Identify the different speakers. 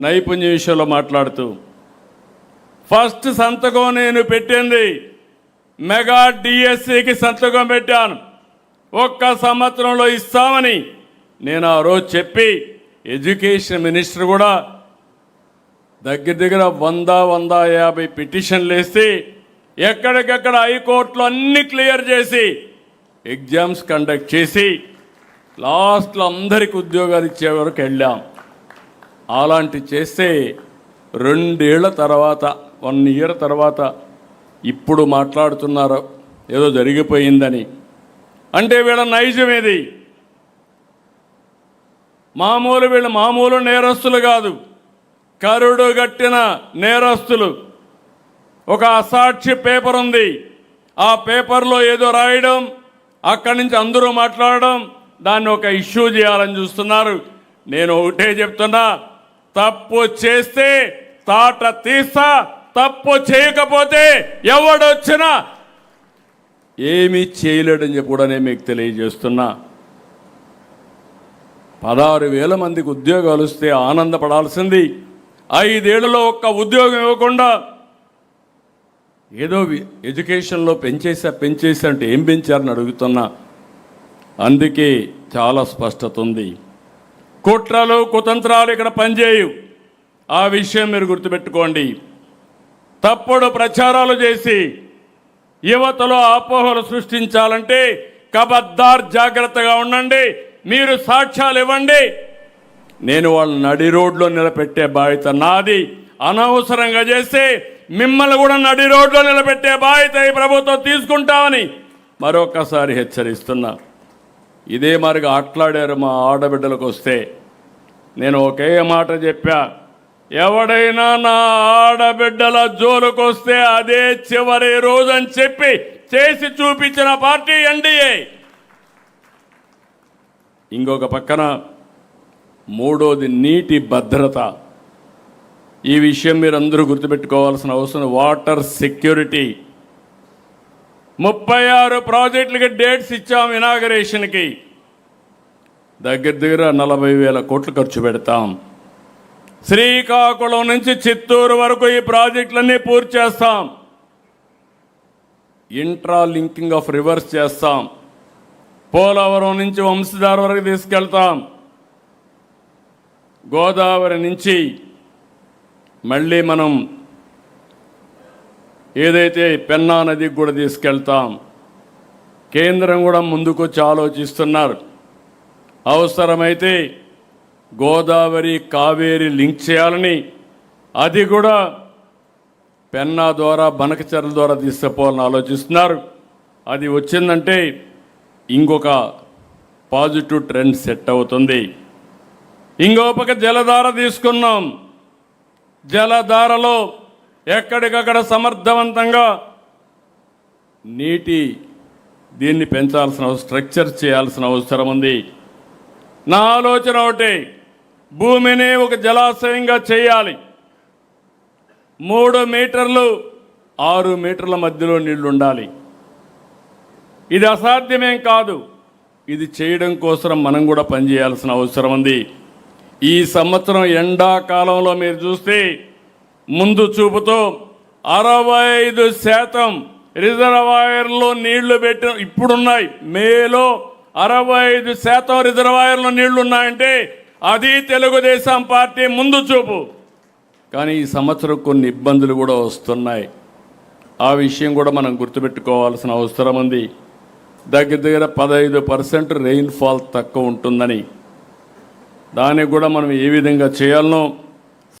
Speaker 1: నైపుణ్య విషయంలో మాట్లాడుతూ ఫస్ట్ సంతకం నేను పెట్టింది మెగా డిఎస్సికి సంతకం పెట్టాను. 1 సంవత్సరంలో ఇస్తామని నేను ఆ రోజు చెప్పి ఎడ్యుకేషన్ మినిస్టర్ కూడా దగ్గర 150 పిటిషన్లు వేసి ఎక్కడికెక్కడ హైకోర్టులో అన్ని క్లియర్ చేసి ఎగ్జామ్స్ కండక్ట్ చేసి లాస్ట్లో అందరికి ఉద్యోగాలు ఇచ్చే వరకు వెళ్ళాం. అలాంటి చేస్తే 2 ఏళ్ల తర్వాత 1 ఇయర్ తర్వాత ఇప్పుడు మాట్లాడుతున్నారు ఏదో జరిగిపోయిందని. అంటే వీళ్ళ నైజం ఏది? వీళ్ళు మామూలు నేరస్తులు కాదు, కరుడు గట్టిన నేరస్తులు. ఒక అసాక్షి పేపర్ ఉంది, ఆ పేపర్లో ఏదో రాయడం, అక్కడి నుంచి అందరూ మాట్లాడడం, దాన్ని ఒక ఇష్యూ చేయాలని చూస్తున్నారు. నేను ఒకటే చెప్తున్నా, తప్పు చేస్తే తాట తీస్తా, తప్పు చేయకపోతే ఎవడొచ్చినా ఏమీ చేయలేడని చెప్పి కూడా నేను మీకు తెలియజేస్తున్నా. 16,000 మందికి ఉద్యోగాలు వస్తే ఆనందపడాల్సింది 5 ఏళ్లలో ఒక్క ఉద్యోగం ఇవ్వకుండా ఏదో ఎడ్యుకేషన్లో పెంచేసా అంటే ఏం పెంచారని అడుగుతున్నా. అందుకే చాలా స్పష్టత ఉంది. కుట్రలు కుతంత్రాలు ఇక్కడ పనిచేయవు. ఆ విషయం మీరు గుర్తుపెట్టుకోండి. తప్పుడు ప్రచారాలు చేసి యువతలో అపోహలు సృష్టించాలంటే కబద్దార్ జాగ్రత్తగా ఉండండి. మీరు సాక్ష్యాలు ఇవ్వండి, నేను వాళ్ళని నడి రోడ్లో నిలబెట్టే బాధ్యత నాది. అనవసరంగా చేస్తే మిమ్మల్ని కూడా నడి రోడ్లో నిలబెట్టే బాధ్యత ఈ ప్రభుత్వం తీసుకుంటామని మరొకసారి హెచ్చరిస్తున్నా. ఇదే మరిగా ఆట్లాడారు మా ఆడబిడ్డలకు వస్తే. నేను ఒకే మాట చెప్పా, ఎవడైనా నా ఆడబిడ్డల జోలుకొస్తే అదే చివరి రోజని చెప్పి చేసి చూపించిన పార్టీ ఎన్డీఏ. ఇంకొక పక్కన మూడోది నీటి భద్రత. ఈ విషయం మీరు అందరూ గుర్తుపెట్టుకోవాల్సిన అవసరం. Water security. 36 ప్రాజెక్టులకి డేట్స్ ఇచ్చాం ఇనాగరేషన్కి. దగ్గర 40,000 కోట్లు ఖర్చు పెడతాం. శ్రీకాకుళం నుంచి చిత్తూరు వరకు ఈ ప్రాజెక్టులన్నీ పూర్తి చేస్తాం. ఇంట్రా లింకింగ్ ఆఫ్ రివర్స్ చేస్తాం. పోలవరం నుంచి వంశధార వరకు తీసుకెళ్తాం. గోదావరి నుంచి మళ్ళీ మనం ఏదైతే పెన్నా నదికి కూడా తీసుకెళ్తాం. కేంద్రం కూడా ముందుకొచ్చి ఆలోచిస్తున్నారు. అవసరమైతే గోదావరి కావేరి లింక్ చేయాలని, అది కూడా పెన్నా ద్వారా బనకచెర్ల ద్వారా తీసుకుపోవాలని ఆలోచిస్తున్నారు. అది వచ్చిందంటే ఇంకొక పాజిటివ్ ట్రెండ్ సెట్ అవుతుంది. ఇంకో పక్క జలధార తీసుకున్నాం. జలధారలో ఎక్కడికక్కడ సమర్థవంతంగా దీన్ని పెంచాల్సిన స్ట్రక్చర్ చేయాల్సిన అవసరం ఉంది. నా ఆలోచన ఒకటి, భూమిని ఒక జలాశయంగా చేయాలి. 3 మీటర్లు 6 మీటర్ల మధ్యలో నీళ్లు ఉండాలి. ఇది అసాధ్యమేం కాదు. ఇది చేయడం కోసం మనం కూడా పనిచేయాల్సిన అవసరం ఉంది. ఈ సంవత్సరం ఎండాకాలంలో మీరు చూస్తే ముందు చూపుతో 65% రిజర్వాయర్లో నీళ్లు పెట్టిన ఇప్పుడున్నాయి. మేలో 65% రిజర్వాయర్లో నీళ్లు ఉన్నాయంటే అది తెలుగుదేశం పార్టీ ముందు చూపు. కానీ ఈ సంవత్సరం కొన్ని ఇబ్బందులు కూడా వస్తున్నాయి. ఆ విషయం కూడా మనం గుర్తుపెట్టుకోవాల్సిన అవసరం ఉంది. దగ్గర 15% రెయిన్ఫాల్ తక్కువ ఉంటుందని, దానికి కూడా మనం ఏ విధంగా చేయాలనో